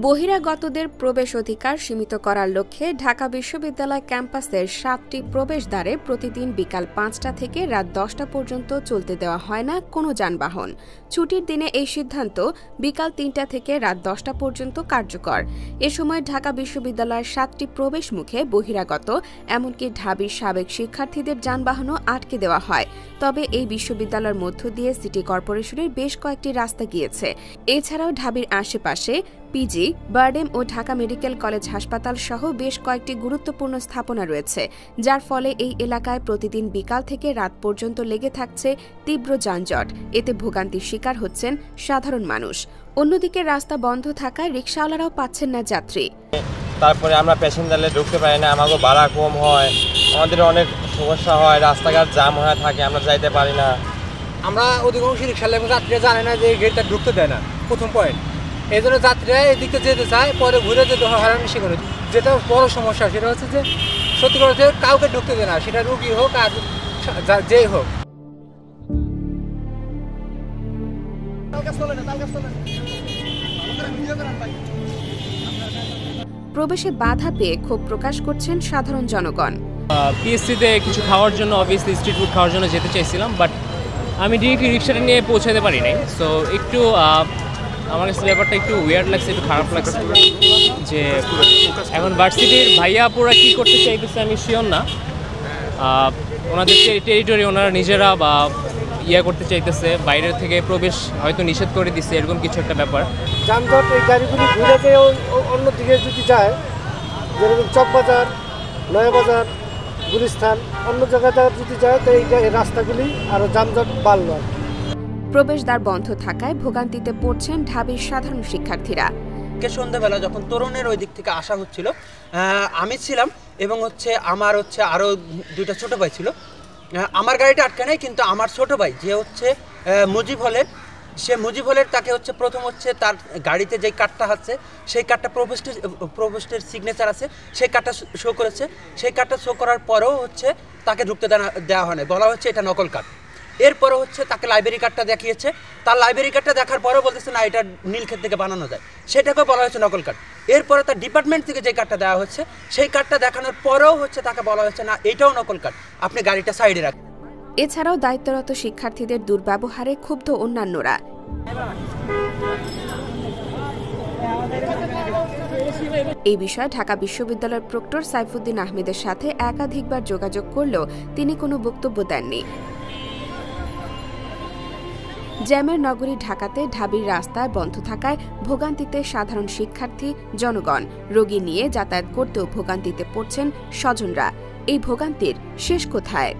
বহিরাগতদের প্রবেশ অধিকার সীমিত করার লক্ষ্যে ঢাকা বিশ্ববিদ্যালয় ক্যাম্পাসের ৭টি প্রবেশদ্বারে প্রতিদিন বিকাল ৫টা থেকে রাত ১০টা পর্যন্ত চলতে দেওয়া হয় না কোনো যানবাহন। ছুটির দিনে এই সিদ্ধান্ত বিকাল ৩টা থেকে রাত ১০টা পর্যন্ত কার্যকর। এ সময় ঢাকা বিশ্ববিদ্যালয়ের ৭টি প্রবেশ মুখে বহিরাগত এমনকি ঢাবির সাবেক শিক্ষার্থীদের যানবাহনও আটকে দেওয়া হয়। তবে এই বিশ্ববিদ্যালয়ের মধ্য দিয়ে সিটি কর্পোরেশনের বেশ কয়েকটি রাস্তা গিয়েছে। এছাড়াও ঢাবির আশেপাশে পিজি, বারডেম ও ঢাকা মেডিকেল কলেজ হাসপাতাল সহ বেশ কয়েকটি গুরুত্বপূর্ণ স্থাপনা রয়েছে, যার ফলে এই এলাকায় প্রতিদিন বিকাল থেকে রাত পর্যন্ত লেগে থাকছে তীব্র যানজট। এতে ভোগান্তির শিকার হচ্ছেন সাধারণ মানুষ। অন্যদিকে রাস্তা বন্ধ থাকায় রিকশাওয়ালারাও পাচ্ছেন না যাত্রী। তারপরে আমরা প্যাসেঞ্জারে ঢুকতে পারি না, আমাকে ভাড়া কম হয়, আমাদের অনেক সমস্যা হয়, রাস্তাঘাট জাম হয়ে থাকে, আমরা যাইতে পারি না। আমরা অধিকাংশ রিকশাওয়ালা এবং যাত্রীরা জানে না যে এই গেটটা ঢুকতে দেয় না, প্রথম পয়েন্ট। এই জন্য যাত্রীরা এদিকে যেতে চায়, পরে ঘুরে যেতে হয়রানি শিকার হচ্ছে। যেটা বড় সমস্যা সেটা হচ্ছে যে সত্যি কথা কাউকে ঢুকতে দেয় না, সেটা রুগী হোক আর যেই হোক। প্রবেশে বাধা পেয়ে ক্ষোভ প্রকাশ করছেন সাধারণ জনগণ। পিএসসিতে কিছু খাওয়ার জন্য, অবভিয়াসলি স্ট্রিট ফুড খাওয়ার জন্য যেতে চাইছিলাম, বাট আমি ডিরেক্টলি রিক্সাটা নিয়ে পৌঁছাতে পারি নাই। সো একটু আমার কাছে ব্যাপারটা একটু উইয়ার্ড লাগছে, একটু খারাপ লাগছে যে এখন ভার্সিটির ভাইয়া পুরা কী করতে চাইতেছে আমি শিওর না। ওনাদের টেরিটরি ওনারা নিজেরা বা করতে চাইতেছে, বাইরের থেকে প্রবেশ হয়তো নিষেধ করে দিচ্ছে, এরকম কিছু একটা ব্যাপার। যানজট এই গাড়িগুলি ঘুরে যেয়ে অন্যদিকে যদি যায়, যেরকম চকবাজার, নয়াবাজার, গুলিস্তান, অন্য জায়গায় যদি যায় তো এই রাস্তাগুলি আরও যানজট বাড়ল। প্রবেশদ্বার বন্ধ থাকায় ভোগান্তিতে পড়ছেন ঢাবির সাধারণ শিক্ষার্থীরা। সন্ধ্যাবেলা যখন তরুণের ওই দিক থেকে আসা হচ্ছিল, আমি ছিলাম এবং আমার আরও দুইটা ছোটো ভাই ছিল। আমার গাড়িটা আটকে নেই, কিন্তু আমার ছোট ভাই যে মুজিব হলের, সে মুজিব হলের তাকে প্রথম তার গাড়িতে যেই কার্ডটা আছে সেই কার্ডটা প্রভোস্টের সিগনেচার আছে, সেই কার্ডটা শো করেছে। সেই কার্ডটা শো করার পরেও তাকে ঢুকতে দেওয়া হয় না, বলা হচ্ছে এটা নকল কার্ড। এরপরও তাকে লাইব্রেরি কার্ডটা দেখিয়েছে, তার লাইব্রেরি কার্ডটা দেখার পরেও বলতেছে না এটা নীলক্ষেত থেকে বানানো যায়, সেটাকেও বলা হচ্ছে নকল কার্ড। এরপরে তার ডিপার্টমেন্ট থেকে যে কার্ডটা দেওয়া হচ্ছে সেই কার্ডটা দেখানোর পরেও তাকে বলা হচ্ছে না এটাও নকল কার্ড, আপনি গাড়িটা সাইডে রাখুন। এছাড়াও দায়িত্বরত শিক্ষার্থীদের দুর্ব্যবহারে ক্ষুব্ধ অন্যান্যরা। এই বিষয়ে ঢাকা বিশ্ববিদ্যালয়ের প্রক্টর সাইফুদ্দিন আহমেদের সাথে একাধিকবার যোগাযোগ করলেও তিনি কোনো বক্তব্য দেননি। জ্যামের নগরী ঢাকাতে ঢাবির রাস্তায় বন্ধ থাকায় ভোগান্তিতে সাধারণ শিক্ষার্থী, জনগণ। রোগী নিয়ে যাতায়াত করতেও ভোগান্তিতে পড়ছেন স্বজনরা। এই ভোগান্তির শেষ কোথায়?